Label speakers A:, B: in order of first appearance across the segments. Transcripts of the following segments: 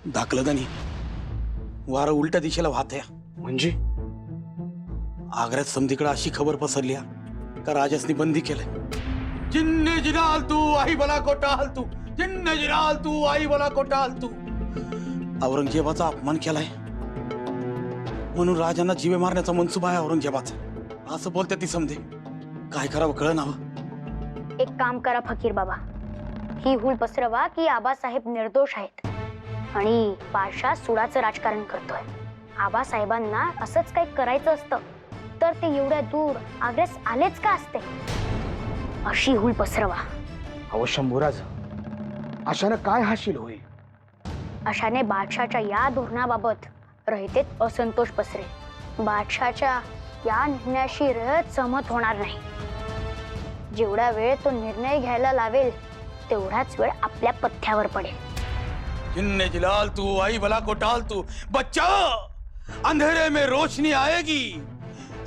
A: धाकलदानी वारं उलट्या दिशेला वाहतया.
B: म्हणजे
A: आग्र्यात समधीकडे अशी खबर पसरली का राजासनी बंदी केलंय. जिन्ने जिलाल तू आई बला कोटाल तू, जिन्ने जिलाल तू आई बला कोटाल तू. औरंगजेबाचा अपमान केलाय म्हणून राजांना जीवे मारण्याचा मनसुबा आहे औरंगजेबाचा, असं बोलते ती समधे. काय करावं कळ ना.
C: एक काम करा फकीर बाबा, ही हूल पसरवा की आबासाहेब निर्दोष आहेत आणि बादशाह सुडाचं राजकारण करतोय. आबासाहेबांना असंच काही करायचं असतं तर ते एवढ्या दूर आग्र्यास आलेच का असते. अशी हूल पसरवा.
B: अहो शंभूराज, अशानं काय हाशील होईल?
C: अशाने बादशाहच्या या धोरणाबाबत रयतेत असंतोष पसरेल. बादशाहच्या या निर्णयाशी रयत सहमत होणार नाही. जेवढा वेळ तो निर्णय घ्यायला लावेल तेवढाच वेळ आपल्या पथ्यावर पडेल.
A: जिन्ने जिलाल तू आई बला कोटाल तू. बच्चा, अंधेरे में रोशनी आएगी,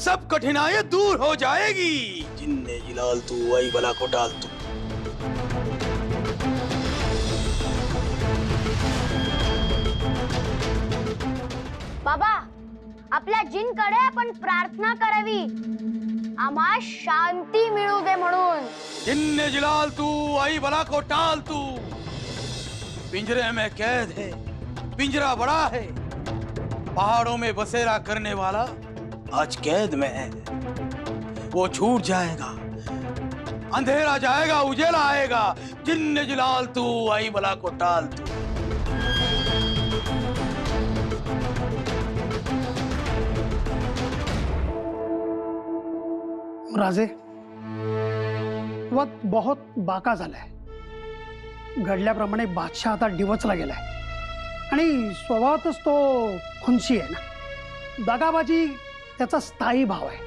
A: सब कठिनाइयां दूर हो जाएगी. जिन्ने जिलाल तू आई बला कोटाल तू.
C: बाबा, आपल्या जिनकडे आपण प्रार्थना करावी, आम्हा शांती मिळू दे म्हणून.
A: जिन्ने जिलाल तू आई बला कोटाल तू. पिंजरे में कैद है, पिंजरा बड़ा है, पहाड़ों में बसेरा करने वाला आज कैद में है. वो छूट जाएगा, अंधेरा जाएगा, उजेला आएगा. जिन्ने जिलाल तू आई बला कोटाल तू.
D: राजे, वक्त बहुत बाका झालाय. घडल्याप्रमाणे बादशाह आता डिवचला गेलाय आणि स्वभावातच तो खुनशी आहे ना. दगाबाजी त्याचा स्थायी भाव आहे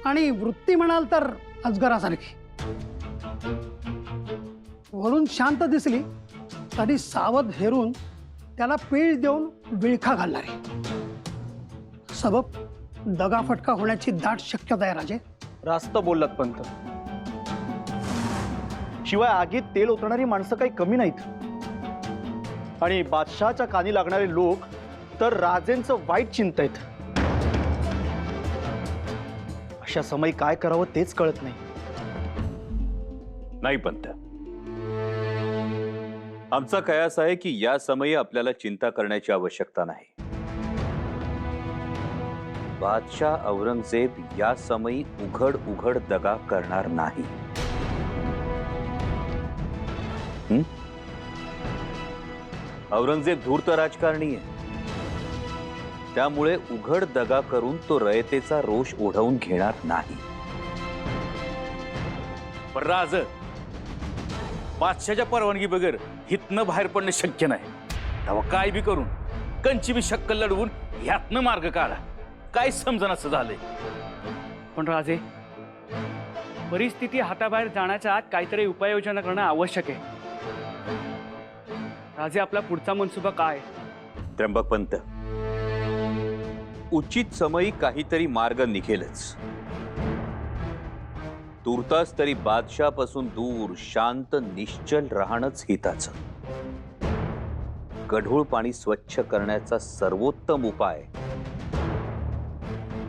D: आणि वृत्ती म्हणाल तर अजगरासारखी. वरून शांत दिसली तरी सावध हेरून त्याला पीळ देऊन विळखा घालणारी. सबब दगाफटका होण्याची दाट शक्यता आहे राजे.
B: रास्त बोललात पंत. शिवाय आगीत तेल ओतणारी माणसं काही कमी नाहीत आणि बादशहाच्या कानी लागणारे लोक तर राजेंचं वाईट चिंतायत. अशा समय काय करावं तेच कळत नाही.
E: नाही पंत, आमचा कयास आहे की या समयी आपल्याला चिंता करण्याची आवश्यकता नाही. बादशाह औरंगजेब या समयी उघड उघड दगा करणार नाही. औरंगजेब धूर्त राजकारणी आहे, त्यामुळे उघड दगा करून तो रयतेचा रोष ओढवून घेणार नाही.
F: पण राज, बादशाच्या परवानगी बगैर हितनं बाहेर पडणे शक्य नाही. तेव्हा काय बी करून कंची बी शक्कल लढवून ह्यातनं मार्ग काढा. काय समजन असं झालंय.
G: पण राजे, परिस्थिती हाताबाहेर जाण्याच्या आत काहीतरी उपाययोजना करणं आवश्यक आहे. राजे, आपला पुढचा मनसुबा काय?
E: त्र्यंबक पंत, उचित समयी काहीतरी मार्ग निघेलच. तुर्तास तरी बादशापासून दूर शांत निश्चल राहणंच हिताचं. गढूळ पाणी स्वच्छ करण्याचा सर्वोत्तम उपाय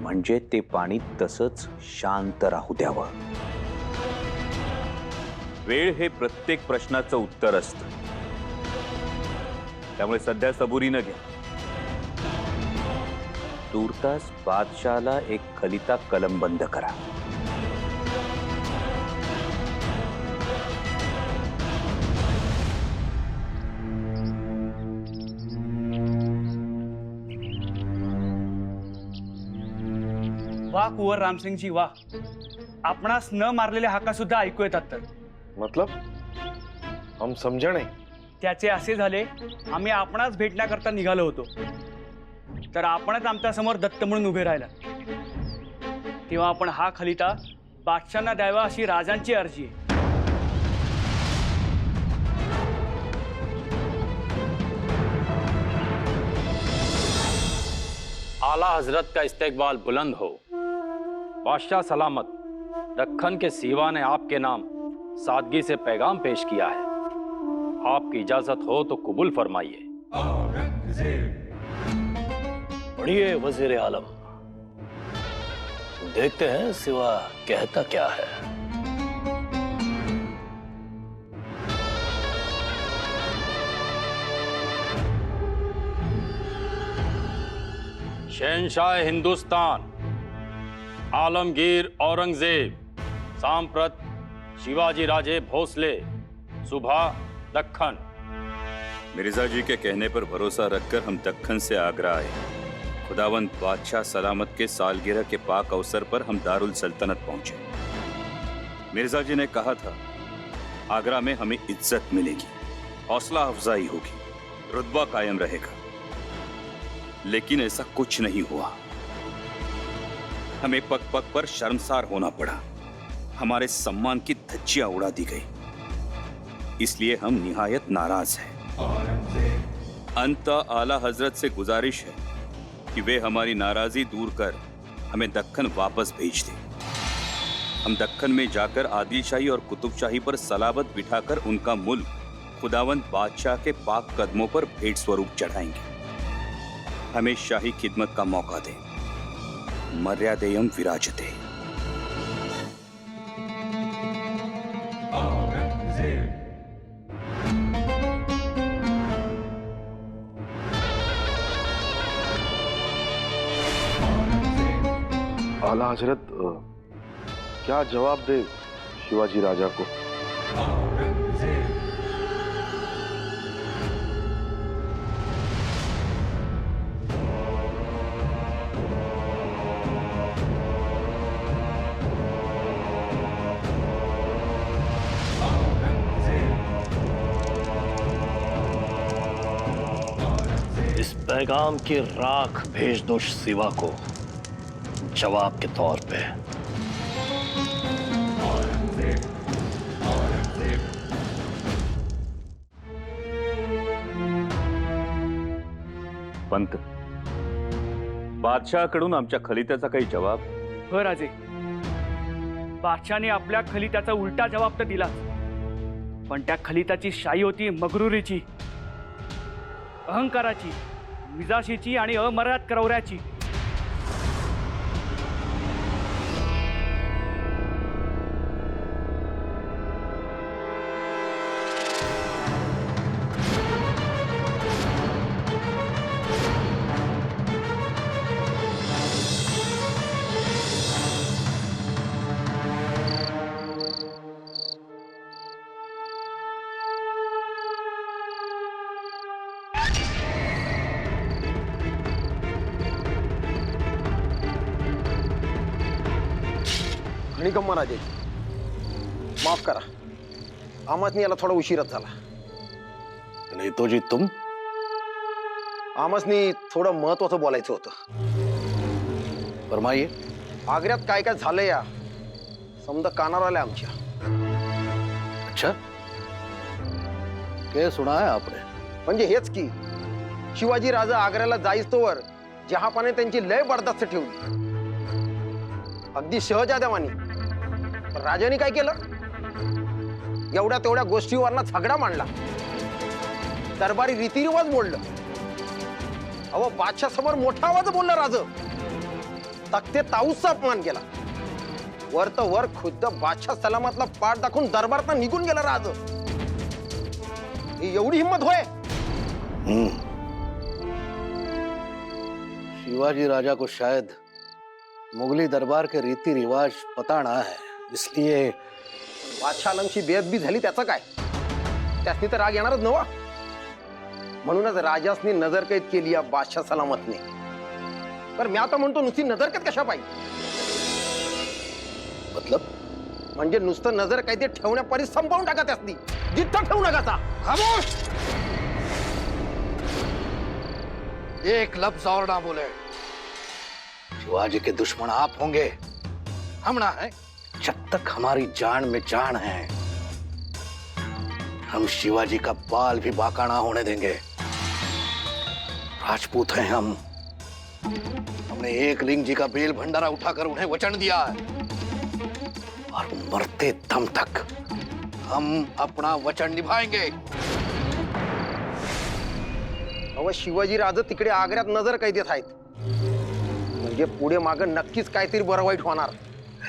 E: म्हणजे ते पाणी तसंच शांत राहू द्यावं. वेळ हे प्रत्येक प्रश्नाचं उत्तर असतं, त्यामुळे सध्या सबुरीनं घ्या. तुर्तास बादशाला एक खलिता कलमबंद करा.
G: वाह कुंवर रामसिंगजी वाह. आपणास न मारलेल्या हाका सुद्धा ऐकू येतात. तर
B: मतलब हम समझे नाही.
G: त्याचे असे झाले, आम्ही आपणास भेटण्याकरता निघालो होतो तर आपणच आमच्या समोर दत्त म्हणून उभे राहिला. तेव्हा आपण हा खलिता बादशांना द्यावा अशी राजांची अर्जी आहे.
F: आला हजरत का इस्तेकबाल बुलंद हो. बादशाह सलामत, दक्खन के सीवा ने आपके नाम सादगी से पैगाम पेश किया है. आपकी इजाजत हो तो कबूल फरमाइए.
H: पढ़िए वजीर आलम, देखते हैं सिवा कहता क्या है।
I: शहनशाह हिंदुस्तान आलमगीर औरंगजेब सांप्रत शिवाजी राजे भोसले सुबह दक्खन।
E: मिर्जा जी के कहने पर भरोसा रखकर हम दक्खन से आगरा आए। खुदावंद बादशाह सलामत के सालगिरह के पाक अवसर पर हम दारुल सल्तनत पहुंचे। मिर्जा जी ने कहा था आगरा में हमें इज्जत मिलेगी, हौसला अफजाई होगी, रुतबा कायम रहेगा। लेकिन ऐसा कुछ नहीं हुआ। हमें पग पग पर शर्मसार होना पड़ा, हमारे सम्मान की धज्जियां उड़ा दी गई। इसलिए हम निहायत नाराज हैं। अंत आला हजरत से गुजारिश है कि वे हमारी नाराजगी दूर कर हमें दक्खन वापस भेज दें। हम दक्खन में जाकर आदिलशाही और कुतुबशाही पर सलाबत बिठाकर उनका मुल्क खुदावंद बादशाह के पाक कदमों पर भेंट स्वरूप चढ़ाएंगे। हमें शाही खिदमत का मौका दें। मर्यादेयम विराजते।
J: आला हजरत क्या जवाब दे शिवाजी राजा को?
H: इस पैगाम की राख भेज दो सिवा को जवाब के तौर पे।
E: पंत, बादशाहकडून आमच्या खलित्याचा काही जवाब?
G: हो राजे, बादशाने आपल्या खलित्याचा उलटा जवाब तर दिला, पण त्या खलित्याची शाई होती मगरुरीची, अहंकाराची, मिजाशीची आणि अमर्याद क्रौर्याची।
K: गम्मा राजाची माफ करा, आमसनी याला थोडा उशीरच झाला।
H: नहीं तो जी तुम?
K: आमसनी थोडं महत्वाचं बोलायचं होतं।
H: फरमाइए।
K: आग्र्यात काय काय झालंय या समजा कानावर आल्या आमच्या।
H: अच्छा, क्या सुना है आपने?
K: म्हणजे हेच की शिवाजी राजा आग्र्याला जाईस्तोवर जहापाने त्यांची लय बरदास्त ठेवली, अगदी शहजाद्यावानी। राजाने काय केलं, एवढ्या तेवढ्या गोष्टीवरना झगडा मांडला, दरबारी रीतिरिवाज मोडलं। अहो, बादशाह समोर मोठा आवाज बोलला राज, तख्ते ताऊसचा अपमान केला। वर तर वर खुद्द बादशाह सलामतला पाठ दाखवून दरबारात निघून गेला राज। एवढी हिम्मत होय?
H: शिवाजी राजा को शायद मुगली दरबार के रीति रिवाज पता ना है, इसलिए
K: बादशाह आलमची बेअदबी झाली त्याचं काय? त्यासनी तर राग येणारच नवा। म्हणूनच राजासनी नजरकैद केली या बादशाह सलामतने। पर मी आता म्हणतो नुसती नजरकैद कशा पाहिजे?
H: मतलब?
K: म्हणजे नुसतं नजरकैद ठेवण्यापरी संपवून टाका त्यासनी, जिथं ठेवू नका। खामोश!
H: एक लफ्ज और ना बोले। शिवाजी के दुश्मन आप होंगे, हम ना है। जब तक हमारी जान में जान है, हम शिवाजी का बाल भी बाका ना होने देंगे। राजपूत हैं हम। हमने एक लिंग जी का बेल भंडारा उठाकर उन्हें वचन दिया है, और मरते दम तक हम अपना वचन निभाएंगे।
K: अहो शिवाजी राजे तिकडे आग्र्यात नजर कैदेत आहेत. म्हणजे पुढे माग नक्कीच काहीतरी बरं वाईट होणार.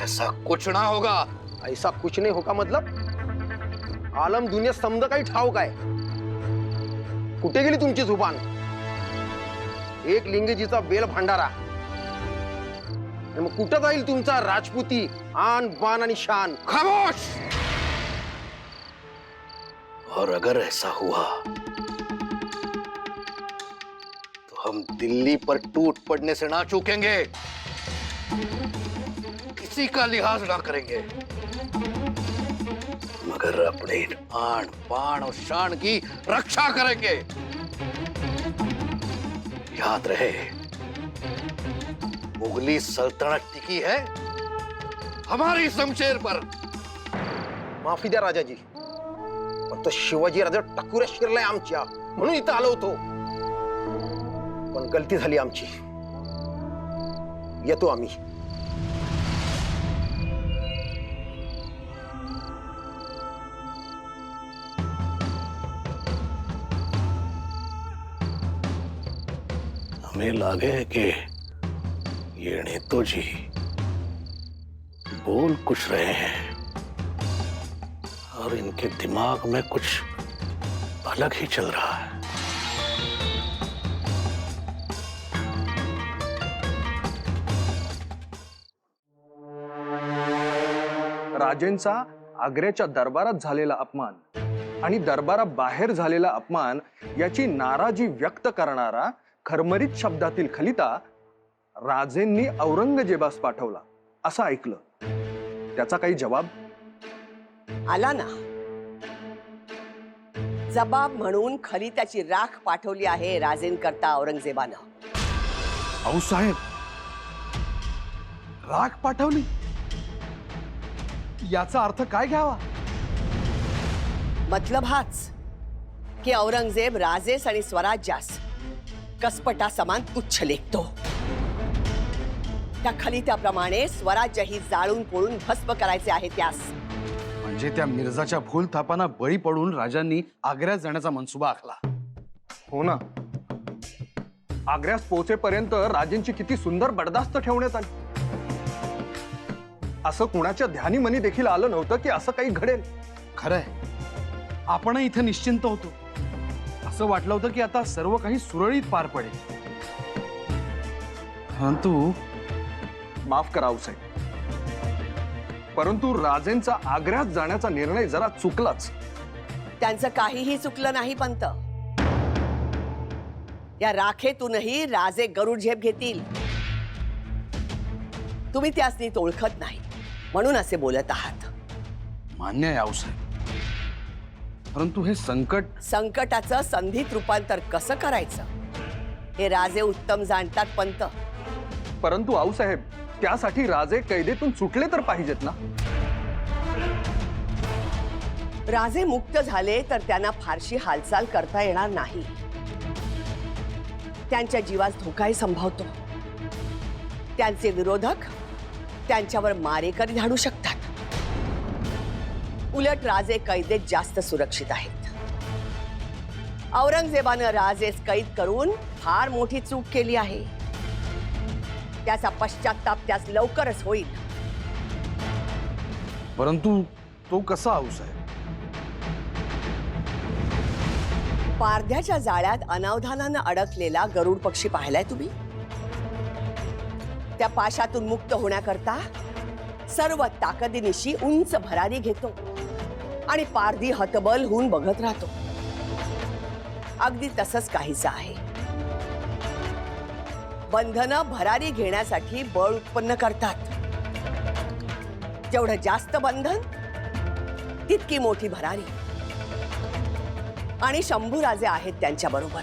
H: ऐसा कुछ ना होगा.
K: ऐसा कुछ नाही होका मतलब आलम दुनिया समज काही ठाऊक आहे. कुठे गेली तुमची जुबान? एक लिंगजीचा बेल भांडारा आणि मग कुठं जाईल तुमचा राजपुती आन बान आणि शान?
H: खामोश. और अगर ऐसा हुआ तो हम दिल्ली पर टूट पड़ने से ना चूकेंगे, किसी का लिहाज ना करेंगे, मगर अपने आन बान और शान की रक्षा करेंगे. याद रहे, मुगली सल्तनत टिकी है हमारी शमशेर पर.
K: माफी द्या राजाजी, फक्त शिवाजी राजा टकुऱ्या शिरलाय आमच्या म्हणून इथं आलो होतो. पण गलती झाली आमची. येतो आम्ही.
H: हमें लगे कि ये नेतो जी बोल कुछ रहे हैं और इनके दिमाग में कुछ अलग ही चल रहा है.
B: राजेंचा आग्र्याच्या दरबारात झालेला अपमान आणि दरबाराबाहेर झालेला अपमान याची नाराजी व्यक्त करणारा खरमरीत शब्दातील खलिता राजेंनी औरंगजेबास पाठवला असं ऐकलं. त्याचा काही जबाब
L: आला ना. जबाब म्हणून खलित्याची राख पाठवली आहे राजेंकरता औरंगजेबानं.
B: आऊसाहेब, राख पाठवली याचा अर्थ काय घ्यावा?
L: मतलब हाच की औरंगजेब राजेस आणि स्वराज्यास कसपटा समान तुच्छ लेखतो. त्या खलित्याप्रमाणे स्वराज्यही जाळून पोळून भस्म करायचे आहे त्यास.
A: म्हणजे त्या मिर्जाच्या भूल थापांना बळी पडून राजांनी आग्र्यात जाण्याचा मनसुबा आखला.
B: हो ना. आग्र्यास पोहोचेपर्यंत राजेंची किती सुंदर बडदास्त ठेवण्यात आली. असं कुणाच्या ध्यानीमनी देखील आलं नव्हतं की असं काही घडेल.
A: खरंय, आपण इथे निश्चिंत होतो. असं वाटलं होतं की आता सर्व काही सुरळीत पार पडेल. परंतु
B: माफ करा आऊसाहेब, परंतु राजेंचा आग्र्यात जाण्याचा निर्णय जरा चुकलाच.
L: त्यांचं काहीही चुकलं नाही पंत. या राखेतूनही राजे गरुड झेप घेतील. तुम्ही त्यास नीट ओळखत नाही म्हणून असे बोलत आहात.
A: मान्य आहे आऊसाहेब, परंतु हे
L: संकटाचं संधीत रूपांतर कसं करायचं हे राजे उत्तम जाणतात पंत.
B: परंतु आऊसाहेब, त्यासाठी राजे कैदेतून सुटले तर पाहिजेत ना.
L: राजे मुक्त झाले तर त्यांना फारशी हालचाल करता येणार नाही. त्यांच्या जीवास धोकाही संभावतो. त्यांचे विरोधक त्यांच्यावर मारेकरी धाडू शकतात. उलट राजे कैदेत जास्त सुरक्षित आहेत. औरंगजेबानं राजेस कैद करून फार मोठी चूक केली आहे. त्याचा पश्चाताप त्यास लवकरच होईल.
A: परंतु तो कसा आऊसाहेब?
L: पारध्याच्या जाळ्यात अनावधानानं अडकलेला गरुड पक्षी पाहिलाय तुम्ही? त्या पाशातून मुक्त होण्याकरता सर्व ताकदीनिशी उंच भरारी घेतो आणि पारधी हतबल होऊन बघत राहतो. अगदी तसंच काहीच आहे. बंधनं भरारी घेण्यासाठी बळ उत्पन्न करतात. जेवढं जास्त बंधन तितकी मोठी भरारी. आणि शंभूराजे आहेत त्यांच्या बरोबर.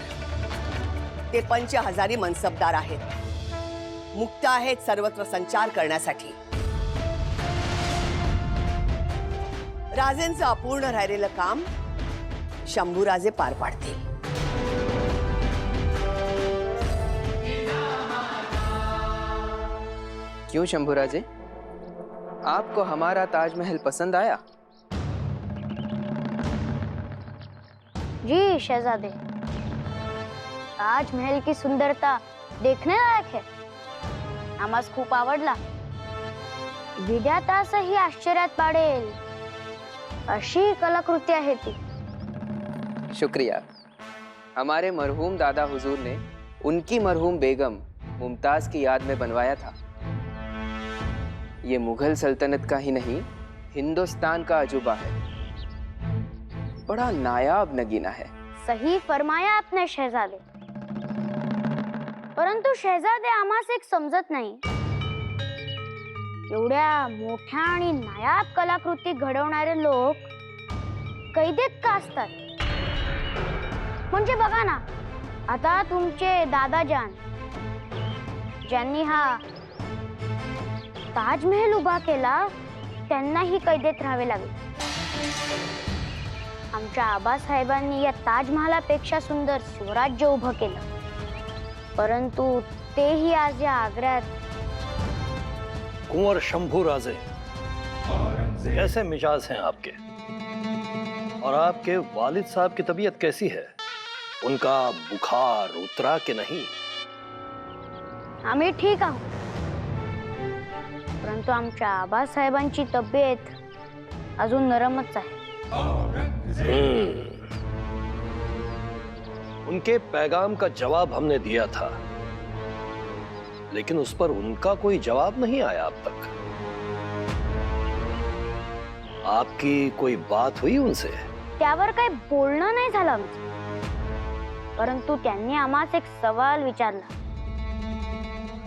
L: ते 5000 मनसबदार आहेत. मुक्त आहेत सर्वत्र संचार करण्यासाठी. राजेंचं अपूर्ण राहिलेलं काम शंभूराजे पार पाडतील.
M: क्यों शंभूराजे, आपको हमारा ताजमहल पसंद आया?
C: जी शहजादे, ताजमहल की सुंदरता देखने लायक है. आम्हास खूप आवडला. विद्यातासही आश्चर्यात पाडेल अशी कलाकृती आहे ती.
M: शुक्रिया. हमारे मरहूम दादा हुजूर ने उनकी मरहूम बेगम मुमताज की याद में बनवाया था. ये मुगल सल्तनत का ही नहीं, हिंदुस्तान का अजूबा है. बड़ा नायाब नगीना है.
C: सही फरमाया आपने शहजादे. परंतु शहजादे आम्हास एक समजत नाही. एवढ्या मोठ्या आणि नायाब कलाकृती घडवणारे लोक कैदेत का असतात? म्हणजे बघा ना, आता तुमचे दादाजान ज्यांनी हा ताजमहल उभा केला त्यांनाही कैदेत राहावे लागले. आमच्या आबासाहेबांनी या ताजमहालापेक्षा सुंदर स्वराज्य उभं केलं, परंतु तेही आज या आग्र्यात.
N: कुंवर शंभू राजे, कैसे मिजाज हैं आपके? और आपके वालिद साहब की तबीयत कैसी है? उनका बुखार उतरा कि नहीं?
C: आम्ही ठीक आहोत, परंतु आमच्या आबासाहेबांची तब्येत अजून नरमच आहे.
N: उनके पैगाम का जवाब हमने दिया था, लेकिन उस पर उनका कोई जवाब नहीं आया अब तक. आपकी कोई बात हुई उनसे?
C: त्यावर काही बोलणं नाही झालं आमचं, परंतु त्यांनी आम्हास एक सवाल विचारला.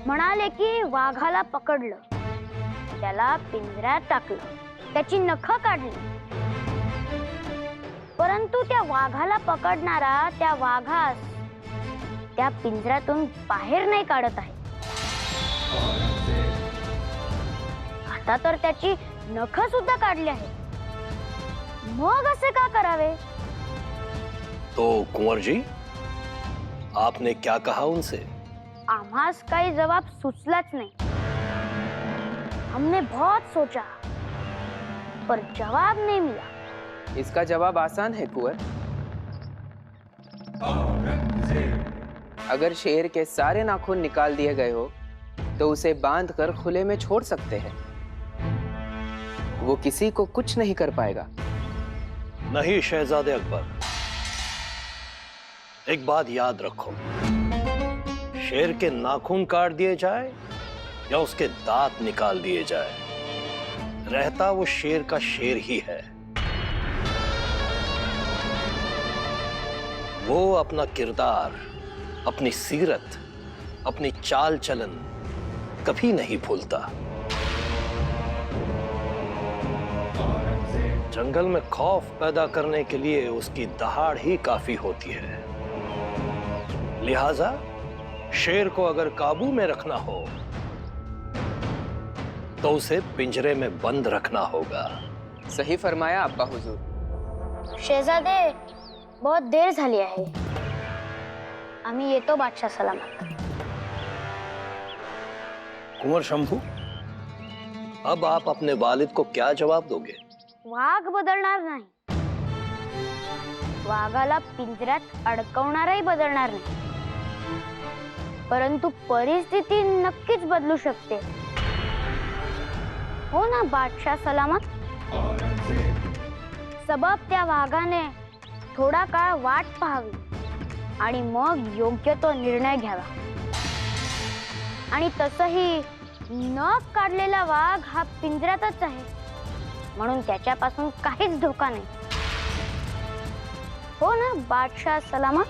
C: म्हणाले की वाघाला पकडलं, त्याला पिंजऱ्यात टाकलं, त्याची नखं काढली, परंतु त्या वाघाला पकडणारा त्या वाघास त्या पिंजऱ्यातून बाहेर नाही काढत आहे. आता तर त्याची नखं सुद्धा काढली आहे. मग असे का करावे?
N: तो कुंवर जी, आपने क्या कहा उनसे?
C: आम्हास काही जवाब सुचलाच नहीं. हमने बहुत सोचा पर जवाब नहीं मिला.
M: इसका जवाब आसान है कुंवर. अगर शेर के सारे नाखून निकाल दिए गए हो तो उसे बांधकर खुले में छोड़ सकते हैं. वो किसी को कुछ नहीं कर पाएगा.
N: नहीं शहजादे अकबर, एक बात याद रखो, शेर के नाखून काट दिए जाए या उसके दांत निकाल दिए जाए, रहता वो शेर का शेर ही है. वो अपना किरदार, अपनी सीरत, अपनी चाल चलन कभी नहीं भूलता. जंगल में खौफ पैदा करने के लिए उसकी दहाड़ ही काफी होती है. लिहाजा शेर को अगर काबू में रखना हो तो उसे पिंजरे में बंद रखना होगा.
M: सही फरमाया अब्बा हुजूर.
C: शहजादे, बहुत देर झाली आहे. आम्ही येतो बादशाह सलामत.
N: कुंवर शंभू, अब आप अपने वालिद को क्या जवाब दोगे?
C: वाघ बदलणार नाही, वाघाला पिंजऱ्यात अडकवणारही बदलणार नाही, परंतु परिस्थिती नक्कीच बदलू शकते. हो ना बादशाह सलामत? सबब त्या वाघाने थोडा काळ वाट पाहावी आणि मग योग्य तो निर्णय घ्यावा. आणि तसही नख काढलेला वाघ हा पिंजऱ्यातच आहे, म्हणून त्याच्यापासून काहीच धोका नाही. हो ना बादशाह सलामत?